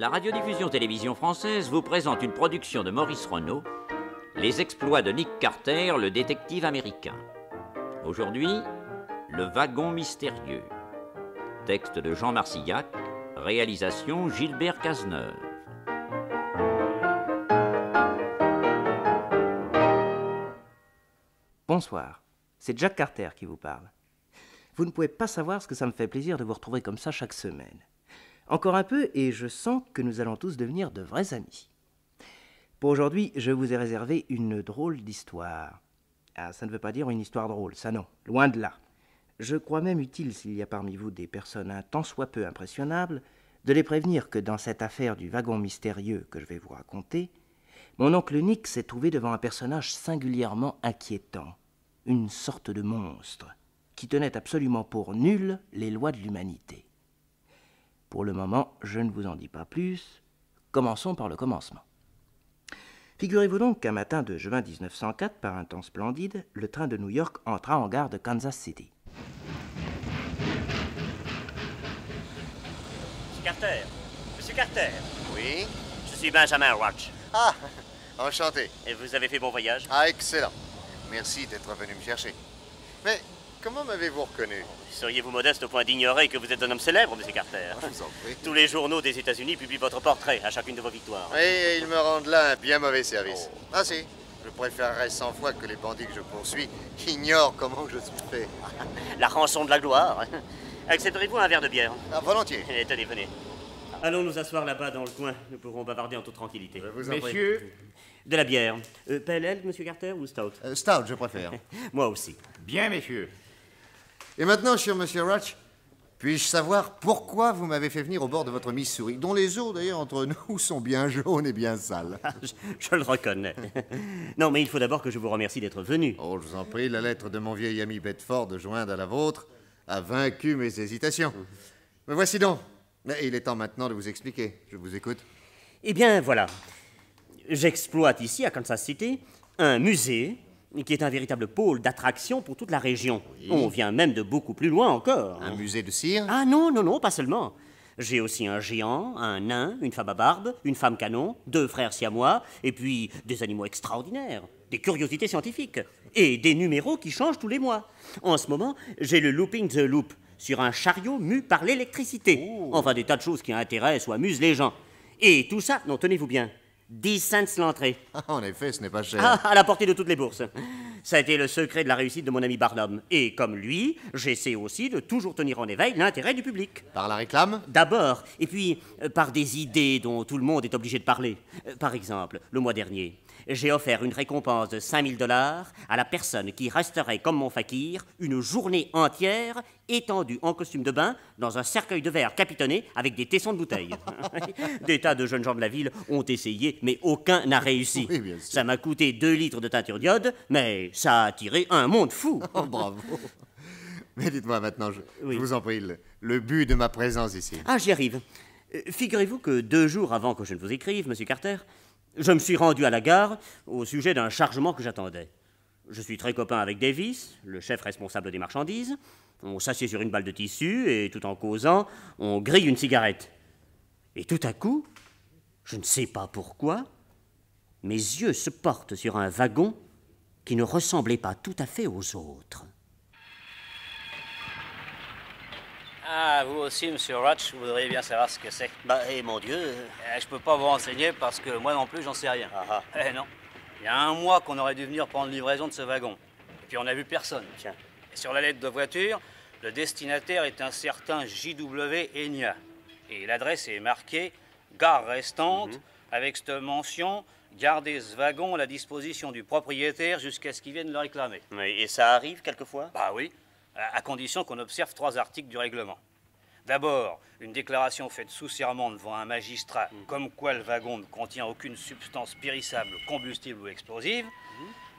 La radiodiffusion télévision française vous présente une production de Maurice Renaud, Les exploits de Nick Carter, le détective américain. Aujourd'hui, Le wagon mystérieux. Texte de Jean Marcillac, réalisation Gilbert Cazeneuve. Bonsoir, c'est Jack Carter qui vous parle. Vous ne pouvez pas savoir ce que ça me fait plaisir de vous retrouver comme ça chaque semaine. Encore un peu et je sens que nous allons tous devenir de vrais amis. Pour aujourd'hui, je vous ai réservé une drôle d'histoire. Ah, ça ne veut pas dire une histoire drôle, ça non, loin de là. Je crois même utile, s'il y a parmi vous des personnes un tant soit peu impressionnables, de les prévenir que dans cette affaire du wagon mystérieux que je vais vous raconter, mon oncle Nick s'est trouvé devant un personnage singulièrement inquiétant, une sorte de monstre, qui tenait absolument pour nulles les lois de l'humanité. Pour le moment, je ne vous en dis pas plus. Commençons par le commencement. Figurez-vous donc qu'un matin de juin 1904, par un temps splendide, le train de New York entra en gare de Kansas City. Monsieur Carter. Monsieur Carter. Oui? Je suis Benjamin Roach. Ah, enchanté. Et vous avez fait bon voyage? Ah, excellent. Merci d'être venu me chercher. Mais comment m'avez-vous reconnu? Seriez-vous modeste au point d'ignorer que vous êtes un homme célèbre, monsieur Carter? Je vous en prie. Tous les journaux des États-Unis publient votre portrait à chacune de vos victoires. Et ils me rendent là un bien mauvais service. Ah si, je préférerais 100 fois que les bandits que je poursuis ignorent comment je suis fait. La rançon de la gloire. Accepterez-vous un verre de bière? Ah, volontiers. Tenez, venez. Allons nous asseoir là-bas dans le coin. Nous pourrons bavarder en toute tranquillité. Je vous en prie. Messieurs, De la bière. Pale ale, monsieur Carter, ou stout? Stout, je préfère. Moi aussi. bien messieurs. Et maintenant, cher monsieur Roach, puis-je savoir pourquoi vous m'avez fait venir au bord de votre Missouri, dont les eaux, d'ailleurs, entre nous, sont bien jaunes et bien sales? Je le reconnais. Non, mais il faut d'abord que je vous remercie d'être venu. Oh, je vous en prie, la lettre de mon vieil ami Bedford, jointe à la vôtre, a vaincu mes hésitations. Me voici donc. Mais il est temps maintenant de vous expliquer. Je vous écoute. Eh bien, voilà. J'exploite ici, à Kansas City, un musée qui est un véritable pôle d'attraction pour toute la région. Oui. On vient même de beaucoup plus loin encore. Un musée de cire? Ah non, non, non, pas seulement. J'ai aussi un géant, un nain, une femme à barbe, une femme canon, 2 frères siamois, et puis des animaux extraordinaires, des curiosités scientifiques, et des numéros qui changent tous les mois. En ce moment, j'ai le Looping the Loop, sur un chariot mu par l'électricité. Enfin, des tas de choses qui intéressent ou amusent les gens. Et tout ça, non, tenez-vous bien, 10 cents l'entrée. Ah, en effet, ce n'est pas cher. Ah, à la portée de toutes les bourses. Ça a été le secret de la réussite de mon ami Barnum. Et comme lui, j'essaie aussi de toujours tenir en éveil l'intérêt du public. Par la réclame? D'abord, et puis par des idées dont tout le monde est obligé de parler. Par exemple, le mois dernier, j'ai offert une récompense de 5 000 $ à la personne qui resterait comme mon fakir une journée entière étendue en costume de bain dans un cercueil de verre capitonné avec des tessons de bouteille. Des tas de jeunes gens de la ville ont essayé, mais aucun n'a réussi. Oui, bien sûr. Ça m'a coûté 2 litres de teinture d'iode, mais ça a attiré un monde fou. Oh, bravo. Mais dites-moi maintenant, Oui. je vous en prie, le but de ma présence ici. Ah, j'y arrive. Figurez-vous que 2 jours avant que je ne vous écrive, monsieur Carter, je me suis rendu à la gare au sujet d'un chargement que j'attendais. Je suis très copain avec Davis, le chef responsable des marchandises. On s'assied sur une balle de tissu et tout en causant, on grille une cigarette. Et tout à coup, je ne sais pas pourquoi, mes yeux se portent sur un wagon qui ne ressemblait pas tout à fait aux autres. Ah, vous aussi, monsieur Roach, vous voudriez bien savoir ce que c'est. Bah, et mon Dieu... Je peux pas vous renseigner parce que moi non plus, j'en sais rien. Ah, Eh non. Il y a un mois qu'on aurait dû venir prendre livraison de ce wagon. Et puis on n'a vu personne. Tiens. Et sur la lettre de voiture, le destinataire est un certain J.W. Enya. Et l'adresse est marquée gare restante, avec cette mention gardez ce wagon à la disposition du propriétaire jusqu'à ce qu'il vienne le réclamer. Oui, et ça arrive quelquefois? Bah oui, à condition qu'on observe 3 articles du règlement. D'abord, une déclaration faite sous serment devant un magistrat, comme quoi le wagon ne contient aucune substance périssable, combustible ou explosive.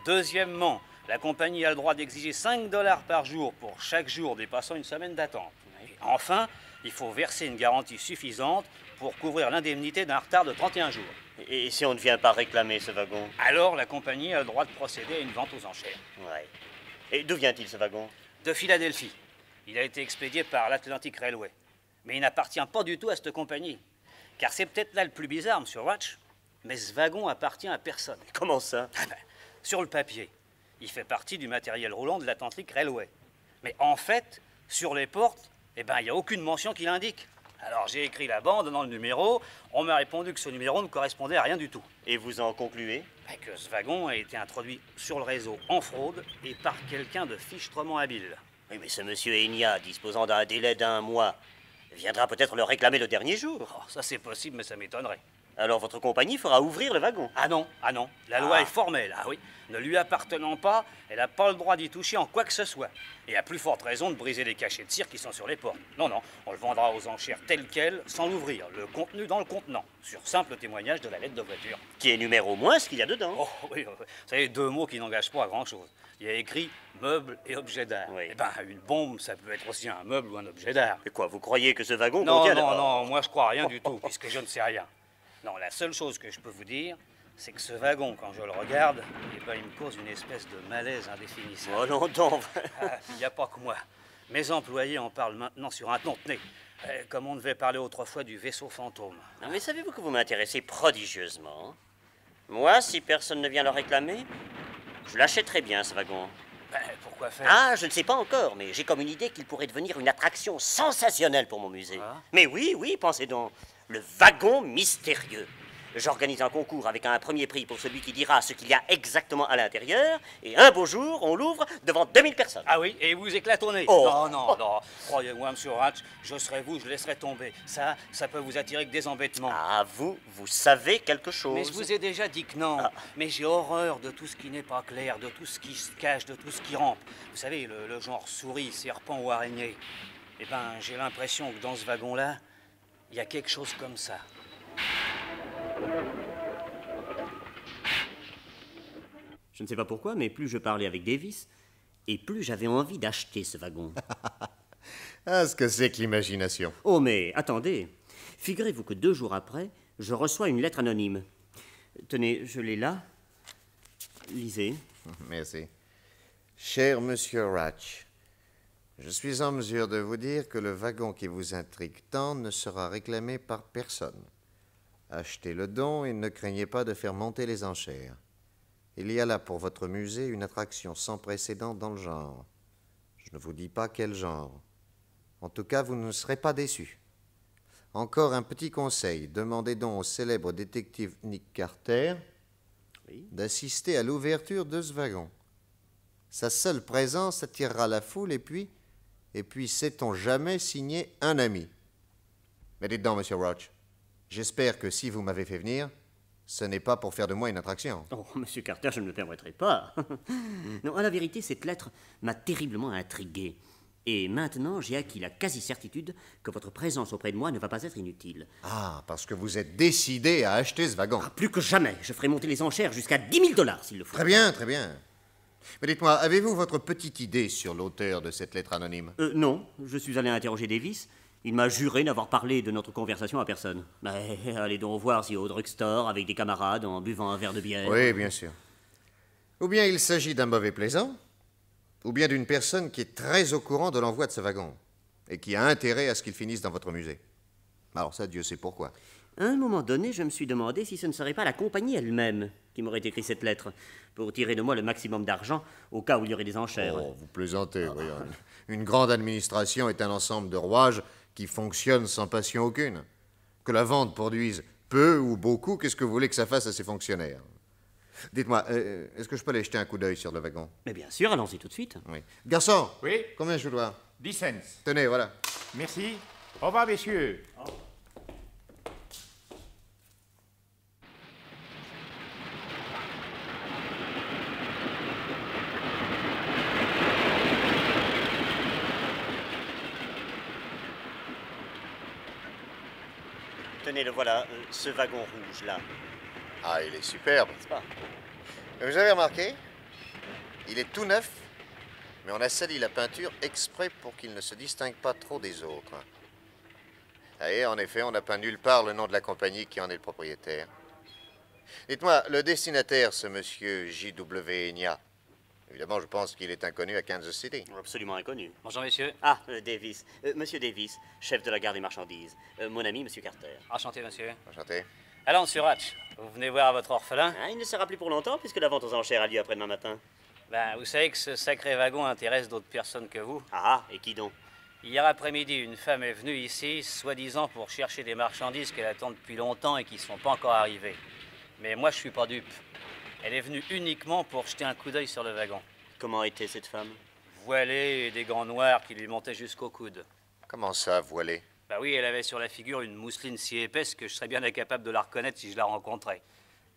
Deuxièmement, la compagnie a le droit d'exiger 5 $ par jour pour chaque jour dépassant une semaine d'attente. Et enfin, il faut verser une garantie suffisante pour couvrir l'indemnité d'un retard de 31 jours. Et si on ne vient pas réclamer ce wagon? Alors, la compagnie a le droit de procéder à une vente aux enchères. Ouais. Et d'où vient-il ce wagon? De Philadelphie. Il a été expédié par l'Atlantic Railway. Mais il n'appartient pas du tout à cette compagnie. Car c'est peut-être là le plus bizarre, monsieur Ratch, mais ce wagon appartient à personne. Comment ça? Ah ben, sur le papier, il fait partie du matériel roulant de l'Atlantic Railway. Mais en fait, sur les portes, eh ben, il n'y a aucune mention qui l'indique. Alors j'ai écrit la bande dans le numéro, on m'a répondu que ce numéro ne correspondait à rien du tout. Et vous en concluez? Ben, que ce wagon a été introduit sur le réseau en fraude et par quelqu'un de fichtrement habile. Oui, mais ce monsieur Enya, disposant d'un délai d'1 mois, viendra peut-être le réclamer le dernier jour. Oh, ça c'est possible, mais ça m'étonnerait. Alors votre compagnie fera ouvrir le wagon. Ah non, la loi est formelle, ah oui. Ne lui appartenant pas, elle n'a pas le droit d'y toucher en quoi que ce soit. Et à plus forte raison de briser les cachets de cire qui sont sur les portes. Non, on le vendra aux enchères tel quel, sans l'ouvrir, le contenu dans le contenant, sur simple témoignage de la lettre de voiture. Qui énumère au moins ce qu'il y a dedans. Oh oui, vous savez, 2 mots qui n'engagent pas à grand-chose. Il y a écrit meubles et objets d'art. Oui. Eh ben, une bombe, ça peut être aussi un meuble ou un objet d'art. Et quoi, vous croyez que ce wagon Non, contient... non, moi je crois rien du tout, puisque je ne sais rien. Non, la seule chose que je peux vous dire, c'est que ce wagon, quand je le regarde, eh ben, il me cause une espèce de malaise indéfinissable. Oh non, non. Il n'y a pas que moi. Mes employés en parlent maintenant sur un ton. Tenez, comme on devait parler autrefois du vaisseau fantôme. Non, mais savez-vous que vous m'intéressez prodigieusement? Moi, si personne ne vient le réclamer, je l'achèterai bien, ce wagon. Ben, pourquoi faire? Ah, je ne sais pas encore, mais j'ai comme une idée qu'il pourrait devenir une attraction sensationnelle pour mon musée. Ah. Mais oui, pensez donc. Le wagon mystérieux. J'organise un concours avec un premier prix pour celui qui dira ce qu'il y a exactement à l'intérieur. Et un beau jour, on l'ouvre devant 2000 personnes. Ah oui, et vous éclatonnez. Oh. Non. Croyez-moi, monsieur Ratch, je serai vous, je laisserai tomber. Ça peut vous attirer que des embêtements. Ah, vous savez quelque chose. Mais je vous ai déjà dit que non. Ah. Mais j'ai horreur de tout ce qui n'est pas clair, de tout ce qui se cache, de tout ce qui rampe. Vous savez, le genre souris, serpent ou araignée. Eh ben, j'ai l'impression que dans ce wagon-là, il y a quelque chose comme ça. Je ne sais pas pourquoi, mais plus je parlais avec Davis, et plus j'avais envie d'acheter ce wagon. Ah, ce que c'est que l'imagination. Oh, mais attendez. Figurez-vous que 2 jours après, je reçois une lettre anonyme. Tenez, je l'ai là. Lisez. Merci. Cher Monsieur Ratch, je suis en mesure de vous dire que le wagon qui vous intrigue tant ne sera réclamé par personne. Achetez le don et ne craignez pas de faire monter les enchères. Il y a là pour votre musée une attraction sans précédent dans le genre. Je ne vous dis pas quel genre. En tout cas, vous ne serez pas déçus. Encore un petit conseil, demandez donc au célèbre détective Nick Carter d'assister à l'ouverture de ce wagon. Sa seule présence attirera la foule et puis sait-on jamais signer un ami. Mais dites donc, Monsieur Roach, j'espère que si vous m'avez fait venir, ce n'est pas pour faire de moi une attraction. Oh, Monsieur Carter, je ne me permettrai pas. Non, à la vérité, cette lettre m'a terriblement intrigué. Et maintenant, j'ai acquis la quasi-certitude que votre présence auprès de moi ne va pas être inutile. Ah, parce que vous êtes décidé à acheter ce wagon. Ah, plus que jamais, je ferai monter les enchères jusqu'à 10 000 $ s'il le faut. Très bien, très bien. Mais dites-moi, avez-vous votre petite idée sur l'auteur de cette lettre anonyme? Non, je suis allé interroger Davis. Il m'a juré n'avoir parlé de notre conversation à personne. Mais allez donc voir si au drugstore, avec des camarades, en buvant un verre de bière... Oui, bien sûr. Ou bien il s'agit d'un mauvais plaisant, ou bien d'une personne qui est très au courant de l'envoi de ce wagon, et qui a intérêt à ce qu'il finisse dans votre musée. Alors ça, Dieu sait pourquoi. À un moment donné, je me suis demandé si ce ne serait pas la compagnie elle-même qui m'aurait écrit cette lettre, pour tirer de moi le maximum d'argent, au cas où il y aurait des enchères. Oh, vous plaisantez, voyons. Une grande administration est un ensemble de rouages qui fonctionne sans passion aucune. Que la vente produise peu ou beaucoup, qu'est-ce que vous voulez que ça fasse à ses fonctionnaires? Dites-moi, est-ce que je peux aller jeter un coup d'œil sur le wagon? Mais bien sûr, allons-y tout de suite. Oui. Garçon! Oui, Combien je vous dois? 10 cents. Tenez, voilà. Merci. Au revoir, messieurs. Tenez, le voilà, ce wagon rouge, là. Ah, il est superbe. N'est-ce pas? Vous avez remarqué? Il est tout neuf, mais on a sali la peinture exprès pour qu'il ne se distingue pas trop des autres. Et en effet, on n'a peint nulle part le nom de la compagnie qui en est le propriétaire. Dites-moi, le destinataire, ce monsieur J.W. Enya, Évidemment, je pense qu'il est inconnu à Kansas City. Absolument inconnu. Bonjour, messieurs. Ah, Davis. Monsieur Davis, chef de la gare des marchandises. Mon ami, monsieur Carter. Enchanté, monsieur. Enchanté. Alors, monsieur Ratch, vous venez voir votre orphelin? Ah, il ne sera plus pour longtemps puisque la vente aux enchères a lieu après-demain matin. Ben, vous savez que ce sacré wagon intéresse d'autres personnes que vous. Ah, et qui donc? Hier après-midi, une femme est venue ici, soi-disant pour chercher des marchandises qu'elle attend depuis longtemps et qui ne sont pas encore arrivées. Mais moi, je suis pas dupe. Elle est venue uniquement pour jeter un coup d'œil sur le wagon. Comment était cette femme? Voilée et des gants noirs qui lui montaient jusqu'au coude. Comment ça, voilé? Bah oui, elle avait sur la figure une mousseline si épaisse que je serais bien incapable de la reconnaître si je la rencontrais.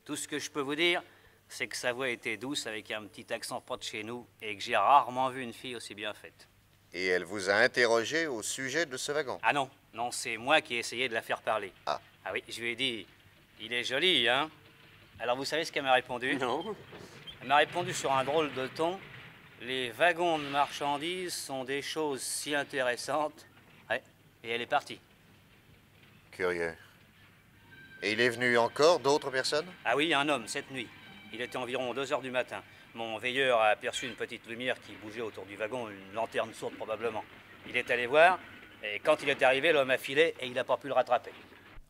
Tout ce que je peux vous dire, c'est que sa voix était douce avec un petit accent pas de chez nous et que j'ai rarement vu une fille aussi bien faite. Et elle vous a interrogé au sujet de ce wagon? Ah non, non, c'est moi qui ai essayé de la faire parler. Ah. Ah oui, je lui ai dit, il est joli, hein? Alors vous savez ce qu'elle m'a répondu? Non. Elle m'a répondu sur un drôle de ton. Les wagons de marchandises sont des choses si intéressantes. Ouais, et elle est partie. Curieux. Et il est venu encore d'autres personnes? Ah oui, un homme, cette nuit. Il était environ 2 heures du matin. Mon veilleur a aperçu une petite lumière qui bougeait autour du wagon, une lanterne sourde probablement. Il est allé voir, et quand il est arrivé, l'homme a filé et il n'a pas pu le rattraper.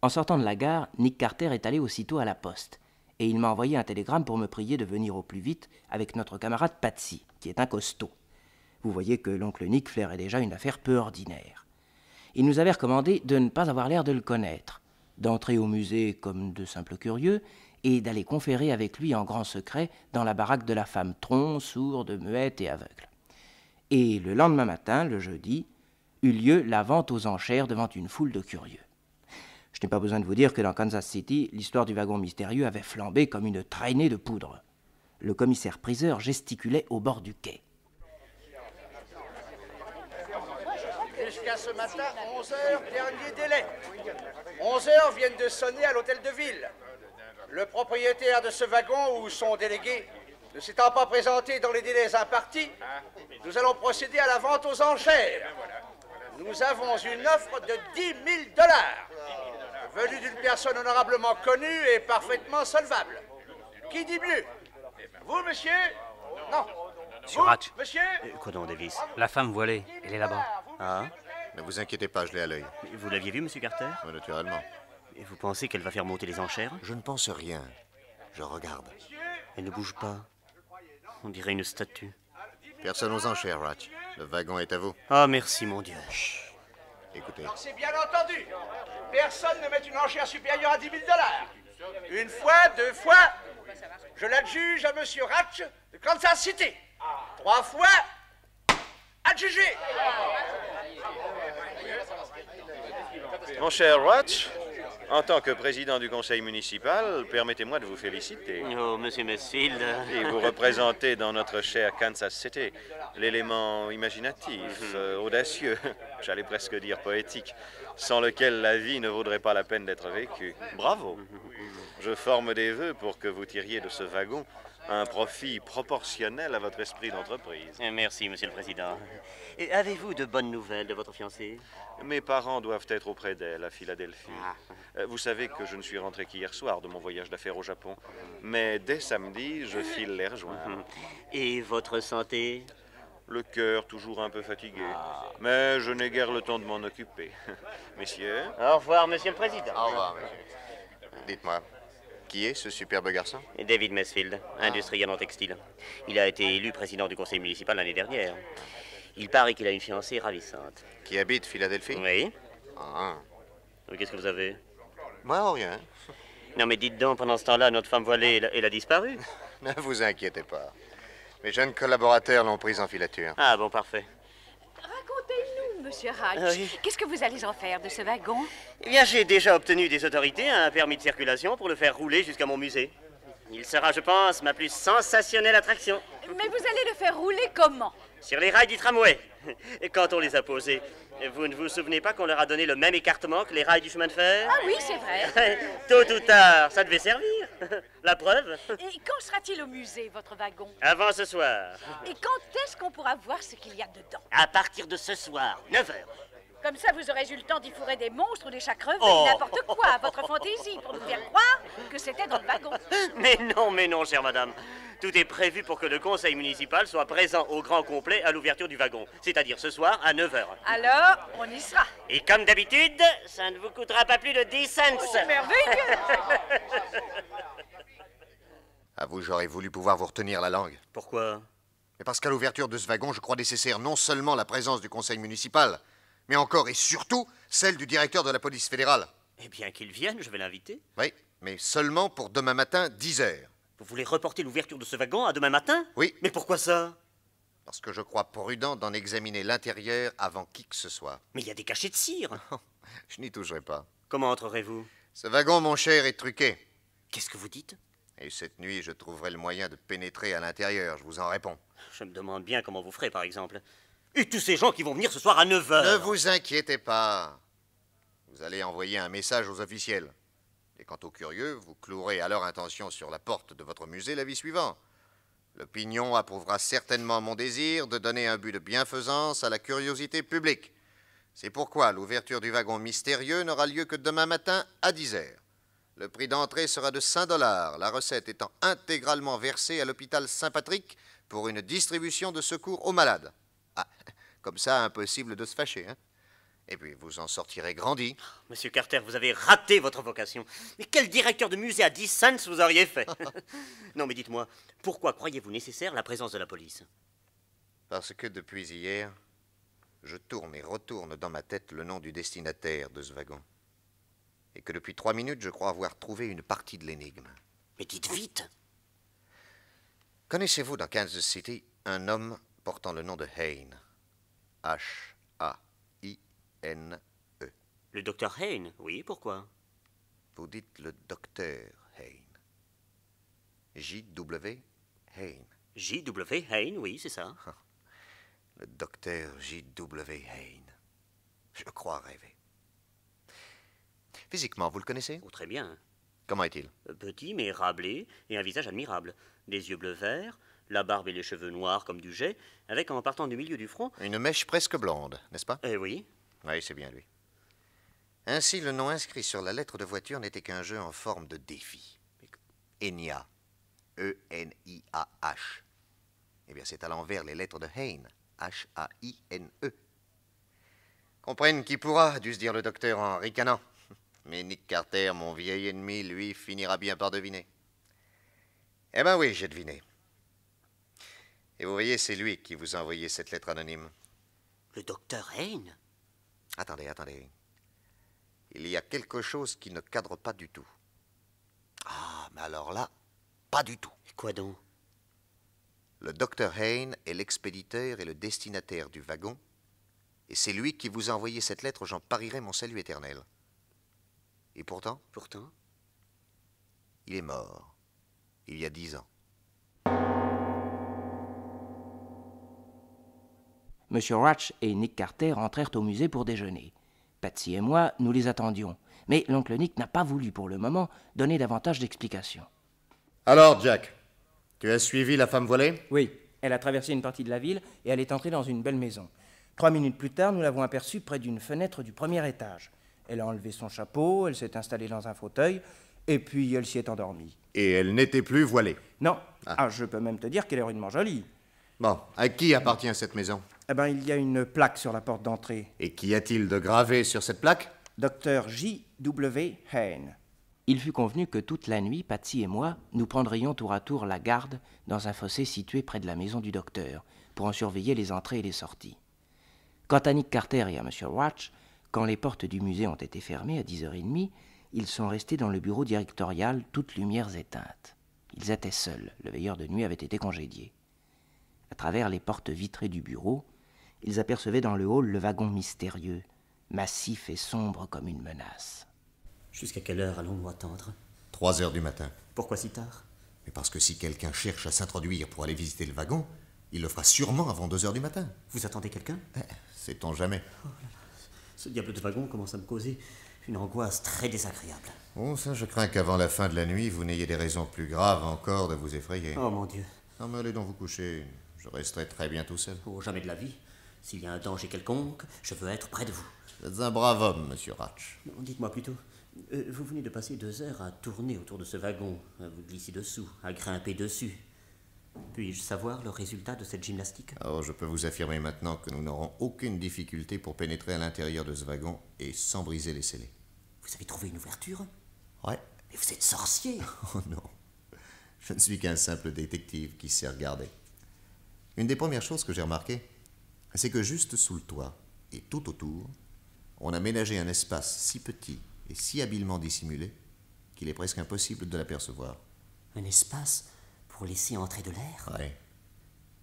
En sortant de la gare, Nick Carter est allé aussitôt à la poste. Et il m'a envoyé un télégramme pour me prier de venir au plus vite avec notre camarade Patsy, qui est un costaud. Vous voyez que l'oncle Nick flairait déjà une affaire peu ordinaire. Il nous avait recommandé de ne pas avoir l'air de le connaître, d'entrer au musée comme de simples curieux, et d'aller conférer avec lui en grand secret dans la baraque de la femme tronc, sourde, muette et aveugle. Et le lendemain matin, le jeudi, eut lieu la vente aux enchères devant une foule de curieux. Je n'ai pas besoin de vous dire que dans Kansas City, l'histoire du wagon mystérieux avait flambé comme une traînée de poudre. Le commissaire-priseur gesticulait au bord du quai. Jusqu'à ce matin, 11 heures, dernier délai. 11 heures viennent de sonner à l'hôtel de ville. Le propriétaire de ce wagon ou son délégué ne s'étant pas présenté dans les délais impartis, nous allons procéder à la vente aux enchères. Nous avons une offre de 10 000 $, venue d'une personne honorablement connue et parfaitement solvable. Qui dit mieux? Vous, monsieur? Non. Monsieur Vous, Ratch. monsieur? Quoi donc, Davis? La femme voilée, elle est là-bas. Ah? Ne vous inquiétez pas, je l'ai à l'œil. Vous l'aviez vue, monsieur Carter? Oui, naturellement. Et vous pensez qu'elle va faire monter les enchères? Je ne pense rien. Je regarde. Elle ne bouge pas. On dirait une statue. Personne aux enchères, Ratch. Le wagon est à vous. Ah, merci, mon Dieu. Écoutez. Alors c'est bien entendu. Personne ne met une enchère supérieure à 10 000 $. Une fois, 2 fois, je l'adjuge à monsieur Ratch de Kansas City. 3 fois, adjugé. Mon cher Ratch, en tant que président du conseil municipal, permettez-moi de vous féliciter. Oh, monsieur Mesfield. Et vous représentez dans notre cher Kansas City l'élément imaginatif, audacieux, j'allais presque dire poétique, sans lequel la vie ne vaudrait pas la peine d'être vécue. Bravo. Je forme des vœux pour que vous tiriez de ce wagon un profit proportionnel à votre esprit d'entreprise. Merci, monsieur le président. Et avez-vous de bonnes nouvelles de votre fiancée? Mes parents doivent être auprès d'elle à Philadelphie. Vous savez que je ne suis rentré qu'hier soir de mon voyage d'affaires au Japon. Mais dès samedi, je file les rejoindre. Et votre santé? Le cœur toujours un peu fatigué. Mais je n'ai guère le temps de m'en occuper. Messieurs? Au revoir, monsieur le président. Au revoir, monsieur. Dites-moi, qui est ce superbe garçon? David Mesfield, industriel en textile. Il a été élu président du conseil municipal l'année dernière. Il paraît qu'il a une fiancée ravissante. Qui habite Philadelphie? Oui. Ah. Qu'est-ce que vous avez? Moi, rien. Non, mais dites donc, pendant ce temps-là, notre femme voilée, elle a disparu. Ne vous inquiétez pas. Mes jeunes collaborateurs l'ont prise en filature. Ah, bon, parfait. Racontez-nous, monsieur Hatch. Oui. Qu'est-ce que vous allez en faire de ce wagon? Eh bien, j'ai déjà obtenu des autorités un permis de circulation pour le faire rouler jusqu'à mon musée. Il sera, je pense, ma plus sensationnelle attraction. Mais vous allez le faire rouler comment? Sur les rails du tramway. Et quand on les a posés, vous ne vous souvenez pas qu'on leur a donné le même écartement que les rails du chemin de fer? Ah oui, c'est vrai. Tôt ou tard, ça devait servir. La preuve? Et quand sera-t-il au musée, votre wagon? Avant ce soir. Et quand est-ce qu'on pourra voir ce qu'il y a dedans? À partir de ce soir, 9 h. Comme ça, vous aurez eu le temps d'y fourrer des monstres ou des chats crevés, Oh. n'importe quoi, à votre fantaisie, pour nous faire croire que c'était dans le wagon. Mais non, chère madame. Tout est prévu pour que le conseil municipal soit présent au grand complet à l'ouverture du wagon, c'est-à-dire ce soir à 9h. Alors, on y sera. Et comme d'habitude, ça ne vous coûtera pas plus de 10 cents. C'est merveilleux. À vous, j'aurais voulu pouvoir vous retenir la langue. Pourquoi? Mais parce qu'à l'ouverture de ce wagon, je crois nécessaire non seulement la présence du conseil municipal, mais encore et surtout celle du directeur de la police fédérale. Eh bien, qu'il vienne, je vais l'inviter. Oui, mais seulement pour demain matin, 10h. Vous voulez reporter l'ouverture de ce wagon à demain matin? Oui. Mais pourquoi ça? Parce que je crois prudent d'en examiner l'intérieur avant qui que ce soit. Mais il y a des cachets de cire. Je n'y toucherai pas. Comment entrerez-vous? Ce wagon, mon cher, est truqué. Qu'est-ce que vous dites? Et cette nuit, je trouverai le moyen de pénétrer à l'intérieur, je vous en réponds. Je me demande bien comment vous ferez, par exemple. Et tous ces gens qui vont venir ce soir à 9h. Ne vous inquiétez pas. Vous allez envoyer un message aux officiels. Et quant aux curieux, vous clouerez à leur intention sur la porte de votre musée l'avis suivant. L'opinion approuvera certainement mon désir de donner un but de bienfaisance à la curiosité publique. C'est pourquoi l'ouverture du wagon mystérieux n'aura lieu que demain matin à 10h. Le prix d'entrée sera de 5 $, la recette étant intégralement versée à l'hôpital Saint-Patrick pour une distribution de secours aux malades. Ah, comme ça, impossible de se fâcher, hein? Et puis, vous en sortirez grandi. Monsieur Carter, vous avez raté votre vocation. Mais quel directeur de musée à 10 cents vous auriez fait? Non, mais dites-moi, pourquoi croyez-vous nécessaire la présence de la police? Parce que depuis hier, je tourne et retourne dans ma tête le nom du destinataire de ce wagon. Et que depuis 3 minutes, je crois avoir trouvé une partie de l'énigme. Mais dites vite. Connaissez-vous dans Kansas City un homme portant le nom de Hayne? H-A-I-N-E. Le docteur Hayne, oui, pourquoi? Vous dites le docteur Hayne. J.W. Hayne. J.W. Hayne, oui, c'est ça. Le docteur J.W. Hayne. Je crois rêver. Physiquement, vous le connaissez? Oh, très bien. Comment est-il? Petit mais râblé et un visage admirable. Des yeux bleu vert, la barbe et les cheveux noirs comme du jais, avec en partant du milieu du front... Une mèche presque blonde, n'est-ce pas? Oui. Oui, c'est bien lui. Ainsi, le nom inscrit sur la lettre de voiture n'était qu'un jeu en forme de défi. Enya. E-N-I-A-H. Eh bien, c'est à l'envers les lettres de Hayne. H-A-I-N-E. Comprenne qui pourra, dut se dire le docteur en ricanant. Mais Nick Carter, mon vieil ennemi, lui, finira bien par deviner. Eh ben oui, j'ai deviné. Et vous voyez, c'est lui qui vous a envoyé cette lettre anonyme. Le docteur Hayne? Attendez. Il y a quelque chose qui ne cadre pas du tout. Ah, mais alors là, pas du tout. Quoi donc? Le docteur Hayne est l'expéditeur et le destinataire du wagon, et c'est lui qui vous a envoyé cette lettre, j'en parierai mon salut éternel. Et pourtant? Pourtant? Il est mort, il y a 10 ans. Monsieur Ratch et Nick Carter entrèrent au musée pour déjeuner. Patsy et moi, nous les attendions. Mais l'oncle Nick n'a pas voulu, pour le moment, donner davantage d'explications. Alors, Jack, tu as suivi la femme voilée? Oui, elle a traversé une partie de la ville et elle est entrée dans une belle maison. 3 minutes plus tard, nous l'avons aperçue près d'une fenêtre du premier étage. Elle a enlevé son chapeau, elle s'est installée dans un fauteuil, et puis elle s'y est endormie. Et elle n'était plus voilée? Non. Ah, je peux même te dire qu'elle est rudement jolie. Bon, à qui appartient cette maison? Eh ben, il y a une plaque sur la porte d'entrée. Et qu'y a-t-il de gravé sur cette plaque? Docteur J.W. Hayne. Il fut convenu que toute la nuit, Patsy et moi, nous prendrions tour à tour la garde dans un fossé situé près de la maison du docteur, pour en surveiller les entrées et les sorties. Quant à Nick Carter et à M. Ratch, quand les portes du musée ont été fermées à 10h30, ils sont restés dans le bureau directorial, toutes lumières éteintes. Ils étaient seuls, le veilleur de nuit avait été congédié. À travers les portes vitrées du bureau, ils apercevaient dans le hall le wagon mystérieux, massif et sombre comme une menace. Jusqu'à quelle heure allons-nous attendre? 3 heures du matin. Pourquoi si tard? Mais parce que si quelqu'un cherche à s'introduire pour aller visiter le wagon, il le fera sûrement avant 2 heures du matin. Vous attendez quelqu'un? Sait-on jamais. Oh là là, ce diable de wagon commence à me causer une angoisse très désagréable. Oh, ça, je crains qu'avant la fin de la nuit, vous n'ayez des raisons plus graves encore de vous effrayer. Oh mon Dieu. Non, mais allez donc vous coucher. Je resterai très bien tout seul. Oh, jamais de la vie. S'il y a un danger quelconque, je veux être près de vous. Vous êtes un brave homme, monsieur Ratch. Non, dites-moi plutôt, vous venez de passer 2 heures à tourner autour de ce wagon, à vous glisser dessous, à grimper dessus. Puis-je savoir le résultat de cette gymnastique? Alors, je peux vous affirmer maintenant que nous n'aurons aucune difficulté pour pénétrer à l'intérieur de ce wagon et sans briser les scellés. Vous avez trouvé une ouverture? Ouais. Mais vous êtes sorcier! Oh non. Je ne suis qu'un simple détective qui sait regarder. Une des premières choses que j'ai remarquées, c'est que juste sous le toit et tout autour, on a ménagé un espace si petit et si habilement dissimulé qu'il est presque impossible de l'apercevoir. Un espace pour laisser entrer de l'air? Ouais.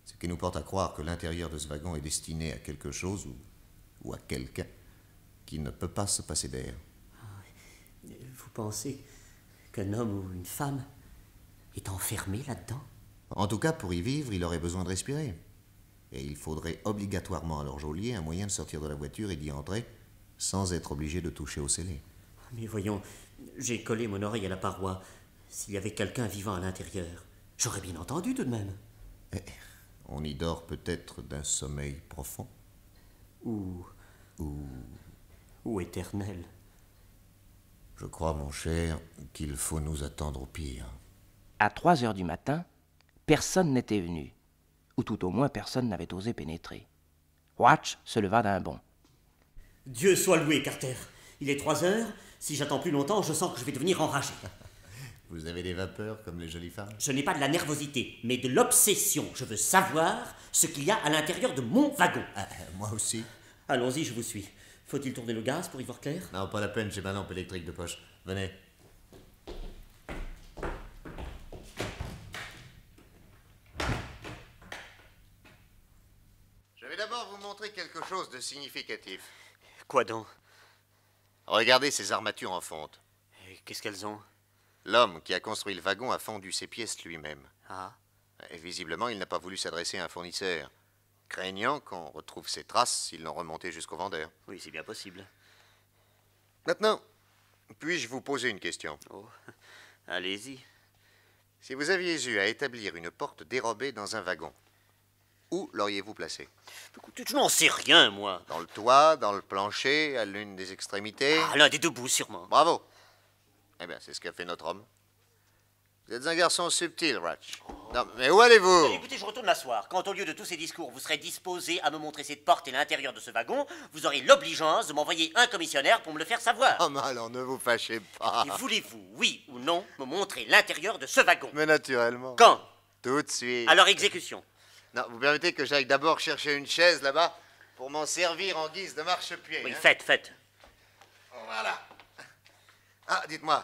Ce qui nous porte à croire que l'intérieur de ce wagon est destiné à quelque chose ou à quelqu'un qui ne peut pas se passer d'air. Vous pensez qu'un homme ou une femme est enfermé là-dedans? En tout cas, pour y vivre, il aurait besoin de respirer. Et il faudrait obligatoirement à leur geôlier un moyen de sortir de la voiture et d'y entrer sans être obligé de toucher au scellé. Mais voyons, j'ai collé mon oreille à la paroi. S'il y avait quelqu'un vivant à l'intérieur, j'aurais bien entendu tout de même. Eh, on y dort peut-être d'un sommeil profond. Ou éternel. Je crois, mon cher, qu'il faut nous attendre au pire. À 3 heures du matin, personne n'était venu, ou tout au moins personne n'avait osé pénétrer. Watch se leva d'un bond. Dieu soit loué, Carter. Il est 3 heures. Si j'attends plus longtemps, je sens que je vais devenir enragé. Vous avez des vapeurs comme les jolies femmes? Je n'ai pas de la nervosité, mais de l'obsession. Je veux savoir ce qu'il y a à l'intérieur de mon wagon. Moi aussi. Allons-y, je vous suis. Faut-il tourner le gaz pour y voir clair? Non, pas la peine, j'ai ma lampe électrique de poche. Venez. Je vais d'abord vous montrer quelque chose de significatif. Quoi donc? Regardez ces armatures en fonte. Qu'est-ce qu'elles ont? L'homme qui a construit le wagon a fondu ses pièces lui-même. Ah. Et visiblement, il n'a pas voulu s'adresser à un fournisseur, craignant qu'on retrouve ses traces s'ils l'ont remonté jusqu'au vendeur. Oui, c'est bien possible. Maintenant, puis-je vous poser une question? Oh, allez-y. Si vous aviez eu à établir une porte dérobée dans un wagon, où l'auriez-vous placée? Écoutez, je n'en sais rien, moi. Dans le toit, dans le plancher, à l'une des extrémités? Ah, l'un des deux bouts, sûrement. Bravo. Eh bien, c'est ce qu'a fait notre homme. Vous êtes un garçon subtil, Ratch. Non, mais où allez-vous? Écoutez, je retourne m'asseoir. Quand au lieu de tous ces discours, vous serez disposé à me montrer cette porte et l'intérieur de ce wagon, vous aurez l'obligeance de m'envoyer un commissionnaire pour me le faire savoir. Oh, mais alors, ne vous fâchez pas. Et voulez-vous, oui ou non, me montrer l'intérieur de ce wagon? Mais naturellement. Quand? Tout de suite. Alors, exécution. Non, vous permettez que j'aille d'abord chercher une chaise là-bas pour m'en servir en guise de marchepied. Oui, hein? faites. Voilà. Ah, dites-moi,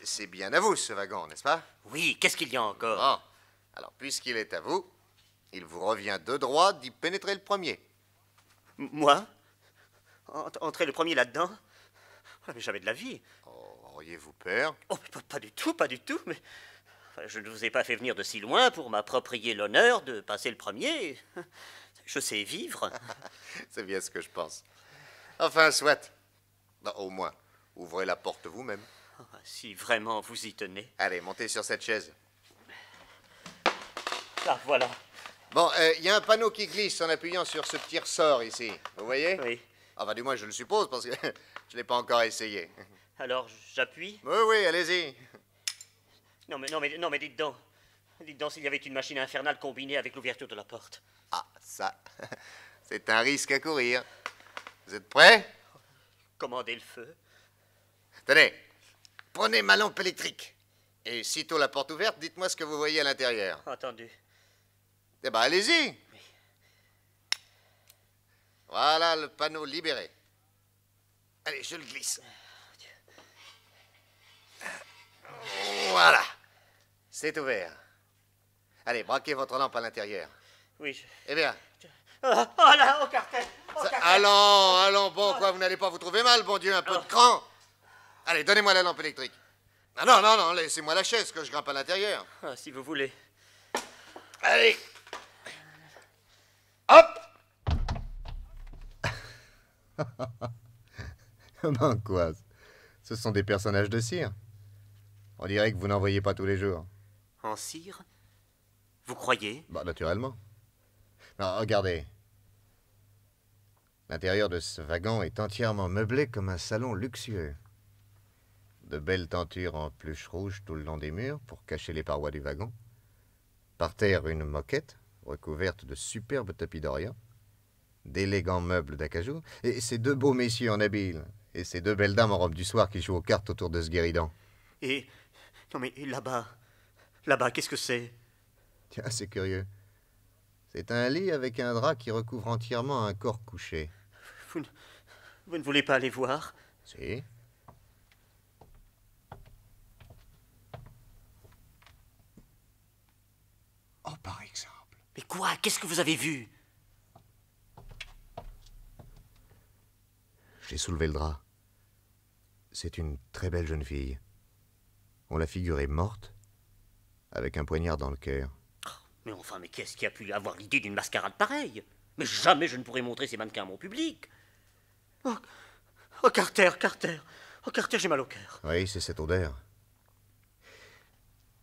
c'est bien à vous ce wagon, n'est-ce pas? Oui, qu'est-ce qu'il y a encore? Bon, alors puisqu'il est à vous, il vous revient de droit d'y pénétrer le premier. Moi? Entrer le premier là-dedans? Oh, mais jamais de la vie. Oh, auriez-vous peur? Oh, mais pas du tout, mais... Je ne vous ai pas fait venir de si loin pour m'approprier l'honneur de passer le premier. Je sais vivre. C'est bien ce que je pense. Enfin, soit. Non, au moins, ouvrez la porte vous-même. Si vraiment vous y tenez. Allez, montez sur cette chaise. Ah, voilà. Bon, il y a un panneau qui glisse en appuyant sur ce petit ressort ici. Vous voyez? Oui. Enfin, du moins, je le suppose, parce que je ne l'ai pas encore essayé. Alors, j'appuie? Oui, allez-y. Non, mais dites donc. Dites donc s'il y avait une machine infernale combinée avec l'ouverture de la porte. Ah, ça, c'est un risque à courir. Vous êtes prêts? Commandez le feu. Tenez, prenez ma lampe électrique. Et sitôt la porte ouverte, dites-moi ce que vous voyez à l'intérieur. Entendu. Eh ben, allez-y. Voilà le panneau libéré. Allez, je le glisse. Voilà. C'est ouvert. Allez, braquez votre lampe à l'intérieur. Oui, Eh bien. Oh là, au cartel. Allons, bon, quoi, vous n'allez pas vous trouver mal, bon Dieu, un peu de cran. Allez, donnez-moi la lampe électrique. Ah non, laissez-moi la chaise que je grimpe à l'intérieur. Ah, si vous voulez. Allez. Hop. Ben quoi, ce sont des personnages de cire. On dirait que vous n'en voyez pas tous les jours. En cire? Vous croyez? Bah, naturellement. Non, regardez. L'intérieur de ce wagon est entièrement meublé comme un salon luxueux. De belles tentures en pluche rouge tout le long des murs pour cacher les parois du wagon. Par terre, une moquette recouverte de superbes tapis d'Orient, d'élégants meubles d'acajou, et ces deux beaux messieurs en habile, et ces deux belles dames en robe du soir qui jouent aux cartes autour de ce guéridon. Et... Non mais là-bas, qu'est-ce que c'est? Tiens, c'est curieux. C'est un lit avec un drap qui recouvre entièrement un corps couché. Vous ne voulez pas aller voir? Si. Oh, par exemple. Mais quoi? Qu'est-ce que vous avez vu? J'ai soulevé le drap. C'est une très belle jeune fille. On la figurée morte, avec un poignard dans le cœur. Mais enfin, mais qu'est-ce qui a pu avoir l'idée d'une mascarade pareille? Mais jamais je ne pourrai montrer ces mannequins à mon public. Oh, Carter. Oh, Carter, j'ai mal au cœur. Oui, c'est cette odeur.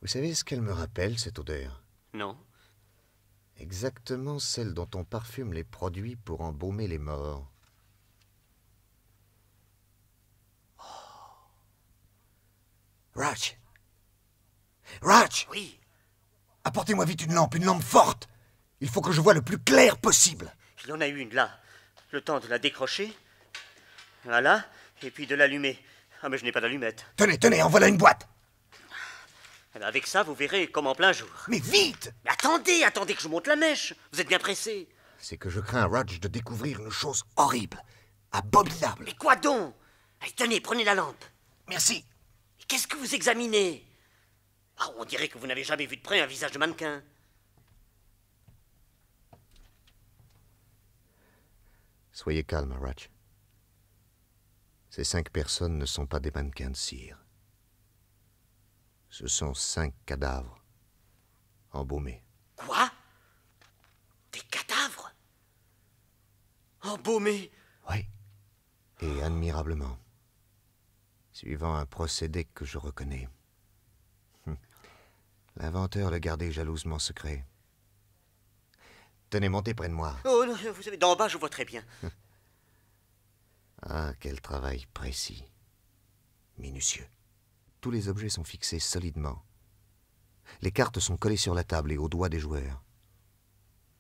Vous savez ce qu'elle me rappelle, cette odeur? Non. Exactement celle dont on parfume les produits pour embaumer les morts. Ratch! Ratch! Oui. Apportez-moi vite une lampe forte. Il faut que je voie le plus clair possible. Il y en a une, là. Le temps de la décrocher. Voilà. Et puis de l'allumer. Ah, mais je n'ai pas d'allumette. Tenez, en voilà une boîte. Eh ben, avec ça, vous verrez comme en plein jour. Mais vite! Mais attendez que je monte la mèche. Vous êtes bien pressé. C'est que je crains, Rudge, de découvrir une chose horrible, Abominable. Mais quoi donc? Allez, tenez, prenez la lampe. Merci. Qu'est-ce que vous examinez? Ah, on dirait que vous n'avez jamais vu de près un visage de mannequin. Soyez calme, Rudge. Ces 5 personnes ne sont pas des mannequins de cire. Ce sont 5 cadavres, embaumés. Quoi? Des cadavres? Embaumés? Oui, et admirablement. Suivant un procédé que je reconnais. L'inventeur le gardait jalousement secret. Tenez, montez près de moi. Oh non, vous savez, d'en bas, je vois très bien. Ah, quel travail précis. Minutieux. Tous les objets sont fixés solidement. Les cartes sont collées sur la table et aux doigts des joueurs.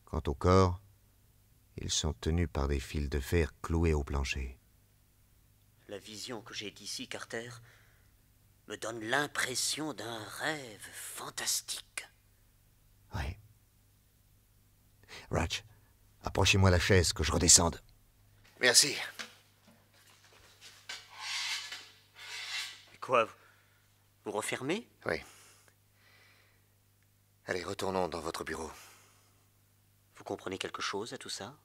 Quant au corps, ils sont tenus par des fils de fer cloués au plancher. La vision que j'ai d'ici, Carter, me donne l'impression d'un rêve fantastique. Oui. Ratch, approchez-moi la chaise, que je redescende. Merci. Et quoi? Vous refermez? Oui. Allez, retournons dans votre bureau. Vous comprenez quelque chose à tout ça?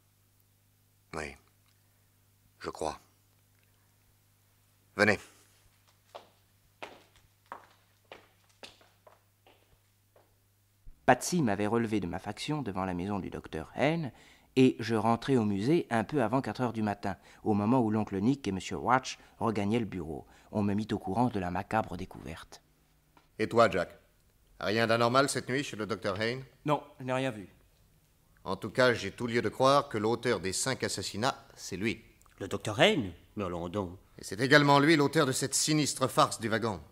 Oui. Je crois. Venez. Patsy m'avait relevé de ma faction devant la maison du docteur Hayne, et je rentrai au musée un peu avant 4 heures du matin, au moment où l'oncle Nick et M. Watch regagnaient le bureau. On me mit au courant de la macabre découverte. Et toi, Jack? Rien d'anormal cette nuit chez le docteur Hayne? Non, je n'ai rien vu. En tout cas, j'ai tout lieu de croire que l'auteur des 5 assassinats, c'est lui. Le docteur Hayne? Mais allons donc. Et c'est également lui l'auteur de cette sinistre farce du wagon.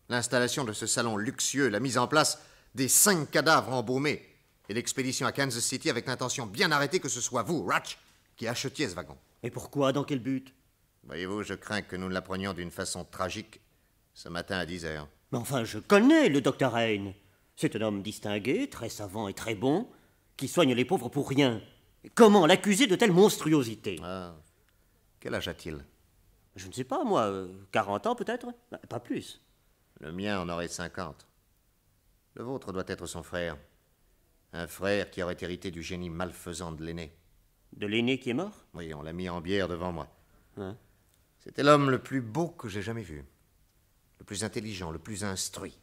L'installation de ce salon luxueux, la mise en place des 5 cadavres embaumés et l'expédition à Kansas City avec l'intention bien arrêtée que ce soit vous, Ratch, qui achetiez ce wagon. Et pourquoi? Dans quel but? Voyez-vous, je crains que nous ne l'apprenions d'une façon tragique ce matin à 10 heures. Mais enfin, je connais le docteur Hayne. C'est un homme distingué, très savant et très bon, qui soigne les pauvres pour rien. Comment l'accuser de telle monstruosité? Ah. Quel âge a-t-il? Je ne sais pas, moi, 40 ans peut-être? Pas plus. Le mien en aurait 50. Le vôtre doit être son frère. Un frère qui aurait hérité du génie malfaisant de l'aîné. De l'aîné qui est mort? Oui, on l'a mis en bière devant moi. Hein? C'était l'homme le plus beau que j'ai jamais vu. Le plus intelligent, le plus instruit.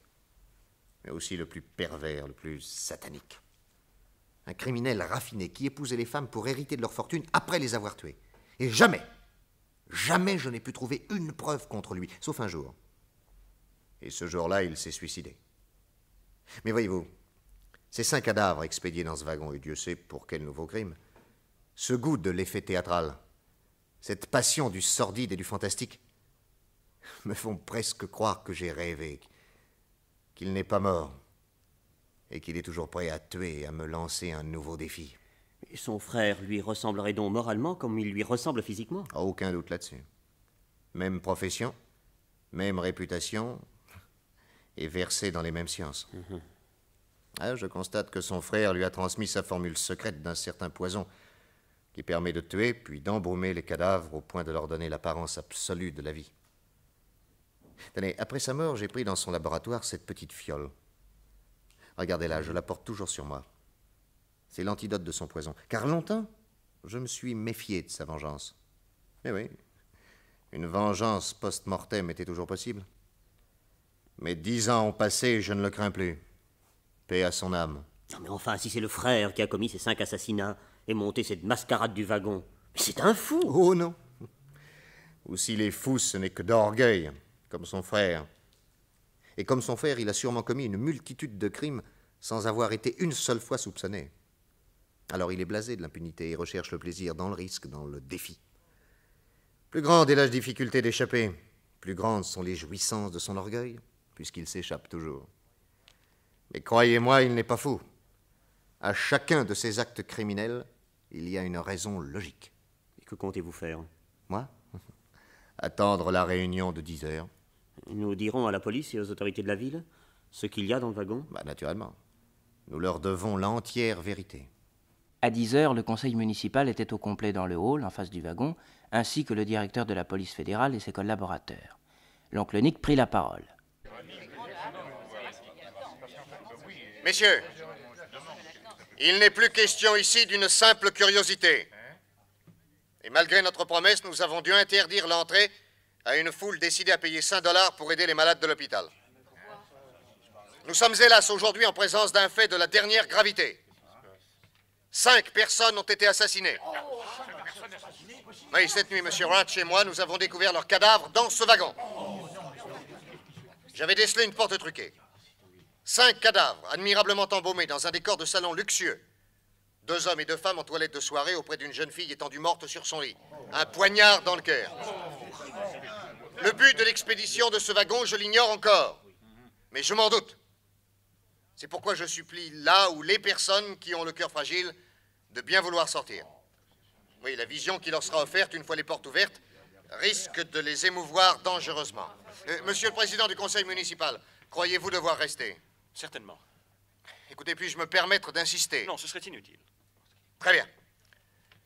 Mais aussi le plus pervers, le plus satanique. Un criminel raffiné qui épousait les femmes pour hériter de leur fortune après les avoir tuées. Et jamais je n'ai pu trouver une preuve contre lui, sauf un jour. Et ce jour-là, il s'est suicidé. Mais voyez-vous, ces 5 cadavres expédiés dans ce wagon, et Dieu sait pour quel nouveau crime, ce goût de l'effet théâtral, cette passion du sordide et du fantastique, me font presque croire que j'ai rêvé, qu'il n'est pas mort, et qu'il est toujours prêt à tuer et à me lancer un nouveau défi. Et son frère lui ressemblerait donc moralement comme il lui ressemble physiquement? Aucun doute là-dessus. Même profession, même réputation, et versé dans les mêmes sciences. Ah, je constate que son frère lui a transmis sa formule secrète d'un certain poison qui permet de tuer puis d'embaumer les cadavres au point de leur donner l'apparence absolue de la vie. Tenez, après sa mort, j'ai pris dans son laboratoire cette petite fiole. Regardez-la, je la porte toujours sur moi. C'est l'antidote de son poison. Car longtemps, je me suis méfié de sa vengeance. Mais oui, une vengeance post-mortem était toujours possible. Mais 10 ans ont passé et je ne le crains plus. Paix à son âme. Non mais enfin, si c'est le frère qui a commis ces 5 assassinats et monté cette mascarade du wagon, mais c'est un fou! Oh non! Ou s'il est fou, ce n'est que d'orgueil, comme son frère. Et comme son frère, il a sûrement commis une multitude de crimes sans avoir été une seule fois soupçonné. Alors il est blasé de l'impunité et recherche le plaisir dans le risque, dans le défi. Plus grande est la difficulté d'échapper, plus grandes sont les jouissances de son orgueil, puisqu'il s'échappe toujours. Mais croyez-moi, il n'est pas fou. À chacun de ses actes criminels, il y a une raison logique. Et que comptez-vous faire? Moi? Attendre la réunion de 10 heures. Nous dirons à la police et aux autorités de la ville ce qu'il y a dans le wagon? Naturellement. Nous leur devons l'entière vérité. À 10 heures, le conseil municipal était au complet dans le hall, en face du wagon, ainsi que le directeur de la police fédérale et ses collaborateurs. L'oncle Nick prit la parole. Messieurs, il n'est plus question ici d'une simple curiosité. Et malgré notre promesse, nous avons dû interdire l'entrée à une foule décidée à payer 5 $ pour aider les malades de l'hôpital. Nous sommes hélas aujourd'hui en présence d'un fait de la dernière gravité. 5 personnes ont été assassinées. Oui, cette nuit, M. Ratch et moi, nous avons découvert leurs cadavres dans ce wagon. J'avais décelé une porte truquée. 5 cadavres, admirablement embaumés dans un décor de salon luxueux. 2 hommes et 2 femmes en toilette de soirée auprès d'une jeune fille étendue morte sur son lit. Un poignard dans le cœur. Le but de l'expédition de ce wagon, je l'ignore encore. Mais je m'en doute. C'est pourquoi je supplie là où les personnes qui ont le cœur fragile de bien vouloir sortir. Oui, la vision qui leur sera offerte une fois les portes ouvertes risque de les émouvoir dangereusement. Monsieur le Président du Conseil municipal, croyez-vous devoir rester? Certainement. Écoutez, puis-je me permettre d'insister? Non, ce serait inutile. Très bien.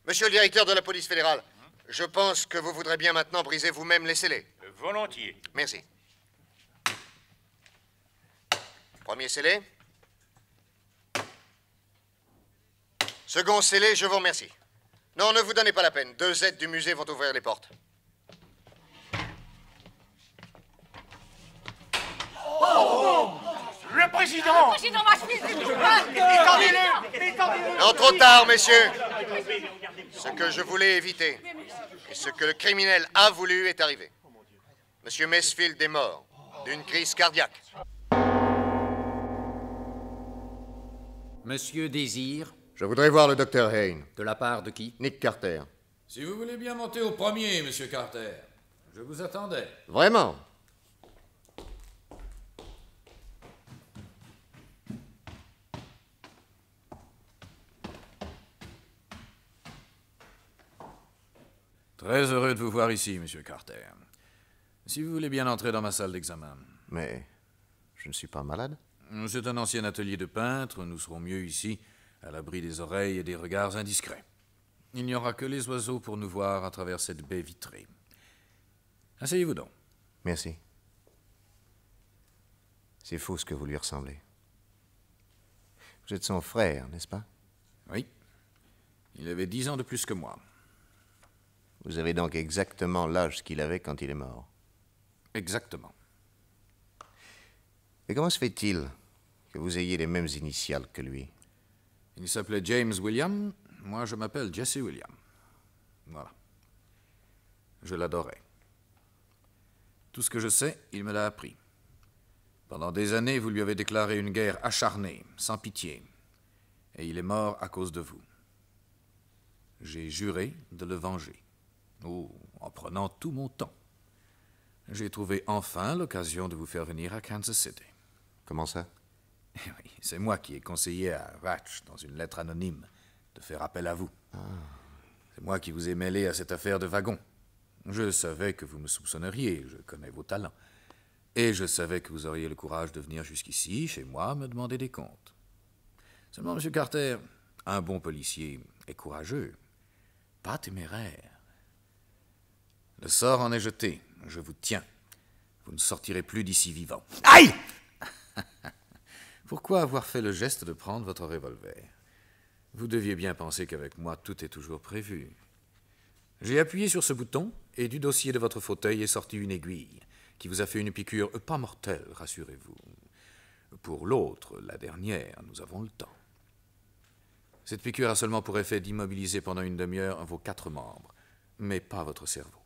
Monsieur le directeur de la police fédérale, je pense que vous voudrez bien maintenant briser vous-même les scellés. Volontiers. Merci. Premier scellé. Second scellé, je vous remercie. Non, ne vous donnez pas la peine. 2 aides du musée vont ouvrir les portes. Le président! Le président Macheville! Étendez-le! Non, trop tard, messieurs. Ce que je voulais éviter et ce que le criminel a voulu est arrivé. Monsieur Mesfield est mort d'une crise cardiaque. Monsieur désire, Je voudrais voir le docteur Hayne. de la part de qui? Nick Carter. Si vous voulez bien monter au premier, monsieur Carter. Je vous attendais. Vraiment? Très heureux de vous voir ici, monsieur Carter. Si vous voulez bien entrer dans ma salle d'examen. Mais je ne suis pas malade. C'est un ancien atelier de peintre. Nous serons mieux ici, à l'abri des oreilles et des regards indiscrets. Il n'y aura que les oiseaux pour nous voir à travers cette baie vitrée. Asseyez-vous donc. Merci. C'est faux ce que vous lui ressemblez. Vous êtes son frère, n'est-ce pas? Oui. Il avait 10 ans de plus que moi. Vous avez donc exactement l'âge qu'il avait quand il est mort. Exactement. Et comment se fait-il que vous ayez les mêmes initiales que lui? Il s'appelait James William. Moi, je m'appelle Jesse William. Voilà. Je l'adorais. Tout ce que je sais, il me l'a appris. Pendant des années, vous lui avez déclaré une guerre acharnée, sans pitié. Et il est mort à cause de vous. J'ai juré de le venger. Oh, en prenant tout mon temps. J'ai trouvé enfin l'occasion de vous faire venir à Kansas City. Comment ça? Oui, c'est moi qui ai conseillé à Ratch, dans une lettre anonyme, de faire appel à vous. C'est moi qui vous ai mêlé à cette affaire de wagon. Je savais que vous me soupçonneriez, je connais vos talents. Et je savais que vous auriez le courage de venir jusqu'ici, chez moi, me demander des comptes. Seulement, M. Carter, un bon policier est courageux, pas téméraire. Le sort en est jeté, je vous tiens. Vous ne sortirez plus d'ici vivant. Aïe! Pourquoi avoir fait le geste de prendre votre revolver? Vous deviez bien penser qu'avec moi, tout est toujours prévu. J'ai appuyé sur ce bouton et du dossier de votre fauteuil est sortie une aiguille qui vous a fait une piqûre pas mortelle, rassurez-vous. Pour l'autre, la dernière, nous avons le temps. Cette piqûre a seulement pour effet d'immobiliser pendant une demi-heure vos 4 membres, mais pas votre cerveau.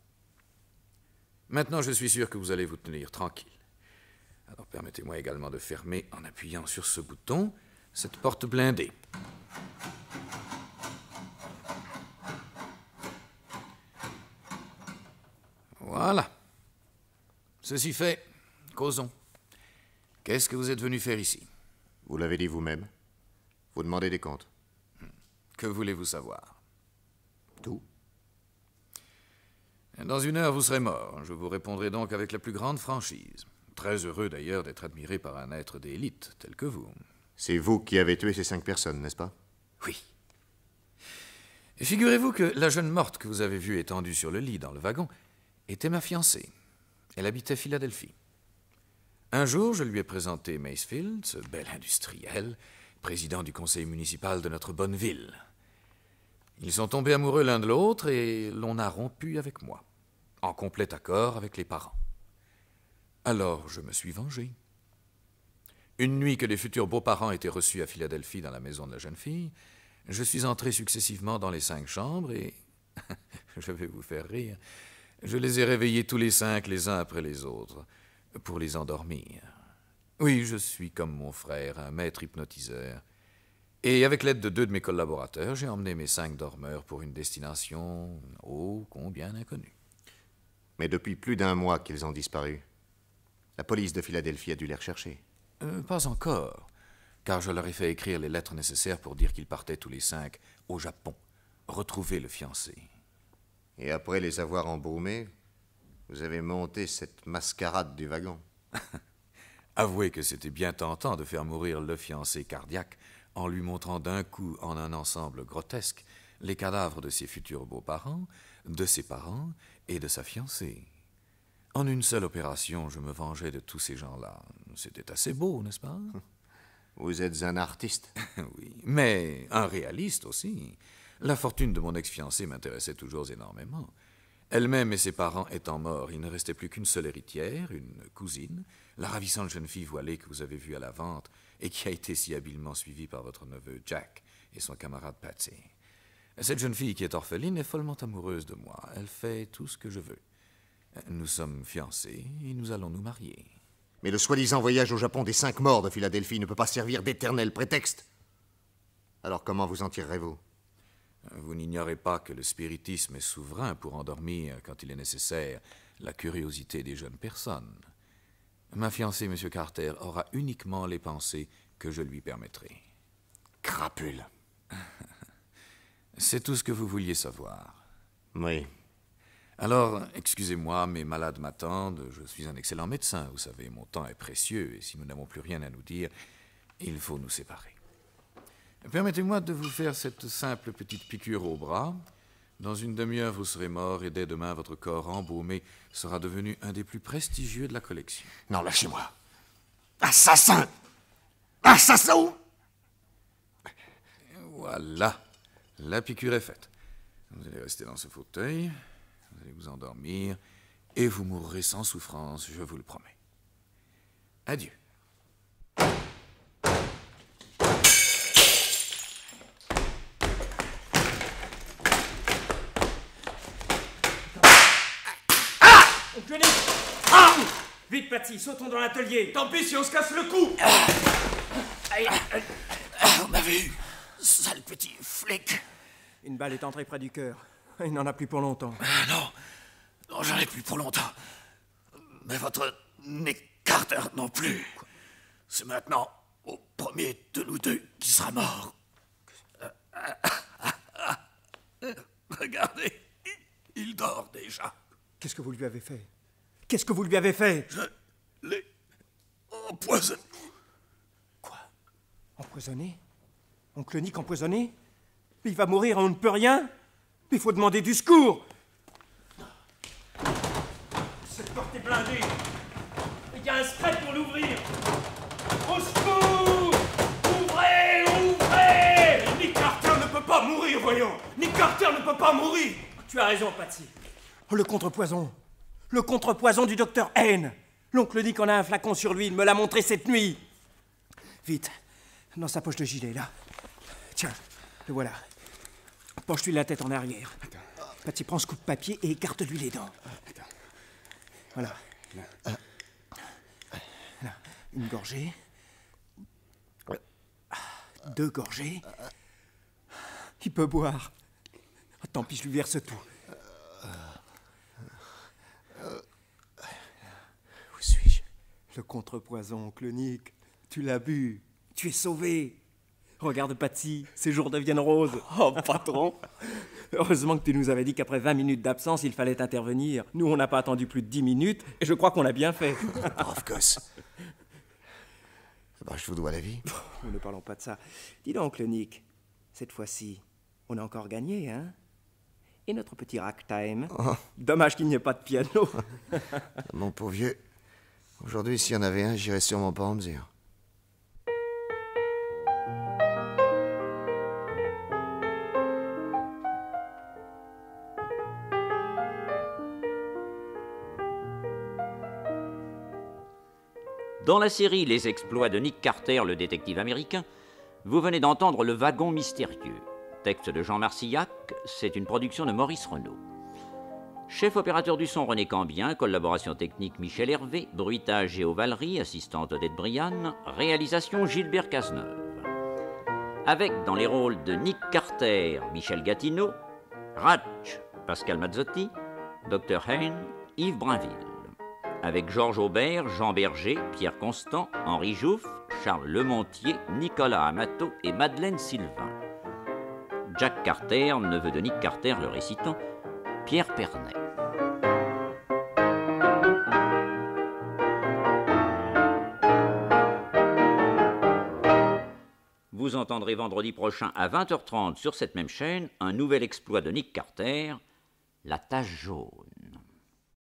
Maintenant, je suis sûr que vous allez vous tenir tranquille. Alors permettez-moi également de fermer, en appuyant sur ce bouton, cette porte blindée. Voilà. Ceci fait, causons. Qu'est-ce que vous êtes venu faire ici? Vous l'avez dit vous-même. Vous demandez des comptes. Que voulez-vous savoir? Tout. Dans 1 heure, vous serez mort. Je vous répondrai donc avec la plus grande franchise. Très heureux d'ailleurs d'être admiré par un être d'élite tel que vous. C'est vous qui avez tué ces 5 personnes, n'est-ce pas? Oui. Et figurez-vous que la jeune morte que vous avez vue étendue sur le lit dans le wagon était ma fiancée. Elle habitait Philadelphie. Un jour, je lui ai présenté Macefield, ce bel industriel, président du conseil municipal de notre bonne ville. Ils sont tombés amoureux l'un de l'autre et l'on a rompu avec moi, en complet accord avec les parents. Alors, je me suis vengé. Une nuit que les futurs beaux-parents étaient reçus à Philadelphie dans la maison de la jeune fille, je suis entré successivement dans les 5 chambres et, je vais vous faire rire, je les ai réveillés tous les 5 les uns après les autres, pour les endormir. Oui, je suis comme mon frère, un maître hypnotiseur. Et avec l'aide de 2 de mes collaborateurs, j'ai emmené mes 5 dormeurs pour une destination ô combien inconnue. Mais depuis plus d'1 mois qu'ils ont disparu. La police de Philadelphie a dû les rechercher. Pas encore, car je leur ai fait écrire les lettres nécessaires pour dire qu'ils partaient tous les 5 au Japon, retrouver le fiancé. Et après les avoir embaumés, vous avez monté cette mascarade du wagon. Avouez que c'était bien tentant de faire mourir le fiancé cardiaque en lui montrant d'un coup, en un ensemble grotesque, les cadavres de ses futurs beaux-parents, de ses parents et de sa fiancée. En une seule opération, je me vengeais de tous ces gens-là. C'était assez beau, n'est-ce pas? Vous êtes un artiste. Oui, mais un réaliste aussi. La fortune de mon ex-fiancée m'intéressait toujours énormément. Elle-même et ses parents étant morts, il ne restait plus qu'une seule héritière, une cousine, la ravissante jeune fille voilée que vous avez vue à la vente et qui a été si habilement suivie par votre neveu Jack et son camarade Patsy. Cette jeune fille qui est orpheline est follement amoureuse de moi. Elle fait tout ce que je veux. Nous sommes fiancés et nous allons nous marier. Mais le soi-disant voyage au Japon des 5 morts de Philadelphie ne peut pas servir d'éternel prétexte. Alors comment vous en tirerez-vous? Vous n'ignorez pas que le spiritisme est souverain pour endormir, quand il est nécessaire, la curiosité des jeunes personnes. Ma fiancée, M. Carter, aura uniquement les pensées que je lui permettrai. Crapule. C'est tout ce que vous vouliez savoir. Oui. Alors, excusez-moi, mes malades m'attendent. Je suis un excellent médecin, vous savez, mon temps est précieux, et si nous n'avons plus rien à nous dire, il faut nous séparer. Permettez-moi de vous faire cette simple petite piqûre au bras. Dans une demi-heure, vous serez mort, et dès demain, votre corps embaumé sera devenu un des plus prestigieux de la collection. Non, lâchez-moi. Assassin! Assassin! Voilà, la piqûre est faite. Vous allez rester dans ce fauteuil, vous allez vous endormir, et vous mourrez sans souffrance, je vous le promets. Adieu. Vite, Patsy, sautons dans l'atelier. Tant pis si on se casse le cou. On m'avait eu, sale petit flic. Une balle est entrée près du cœur. Il n'en a plus pour longtemps. Non, j'en ai plus pour longtemps. Mais votre Nick Carter non plus. C'est maintenant au premier de nous deux qui sera mort. Regardez, il dort déjà. Qu'est-ce que vous lui avez fait? Qu'est-ce que vous lui avez fait? Je l'ai empoisonné. Quoi? Empoisonné? Oncle Nick empoisonné? Il va mourir, on ne peut rien? Il faut demander du secours! Cette porte est blindée. Il y a un spray pour l'ouvrir. Au secours! Ouvrez! Ouvrez! Nick Carter ne peut pas mourir, voyons! Nick Carter ne peut pas mourir! Tu as raison, Patsy. Le contrepoison! Le contrepoison du docteur Haine! L'oncle Nick en a un flacon sur lui, il me l'a montré cette nuit! Vite, dans sa poche de gilet, là. Tiens, le voilà. Penche-lui la tête en arrière. Patsy, prends ce coup de papier et écarte-lui les dents. Voilà. Là. Une gorgée. 2 gorgées. Il peut boire. Tant pis, je lui verse tout. Où suis-je? Le contrepoison, oncle Nick. Tu l'as bu. Tu es sauvé. Regarde, Patsy, ses jours deviennent roses. Oh, patron! Heureusement que tu nous avais dit qu'après 20 minutes d'absence, il fallait intervenir. Nous, on n'a pas attendu plus de 10 minutes, et je crois qu'on a bien fait. Brave gosse. Ben, je vous dois la vie. Nous ne parlons pas de ça. Dis donc, oncle Nick, cette fois-ci, on a encore gagné, hein? Et notre petit ragtime? Oh. Dommage qu'il n'y ait pas de piano. Mon pauvre vieux, aujourd'hui, s'il y en avait un, j'irais sûrement pas en mesure. Dans la série Les exploits de Nick Carter, le détective américain, vous venez d'entendre Le wagon mystérieux. Texte de Jean Marcillac, c'est une production de Maurice Renaud. Chef opérateur du son René Cambien, collaboration technique Michel Hervé, bruitage Géo Valery, assistante Odette Brianne, réalisation Gilbert Cazeneuve. Avec dans les rôles de Nick Carter, Michel Gatineau, Ratch, Pascal Mazzotti, Dr Haine, Yves Brinville. Avec Georges Aubert, Jean Berger, Pierre Constant, Henri Jouffre, Charles Lemontier, Nicolas Amato et Madeleine Sylvain. Jack Carter, neveu de Nick Carter, le récitant, Pierre Pernet. Vous entendrez vendredi prochain à 20h30 sur cette même chaîne un nouvel exploit de Nick Carter, la tache jaune.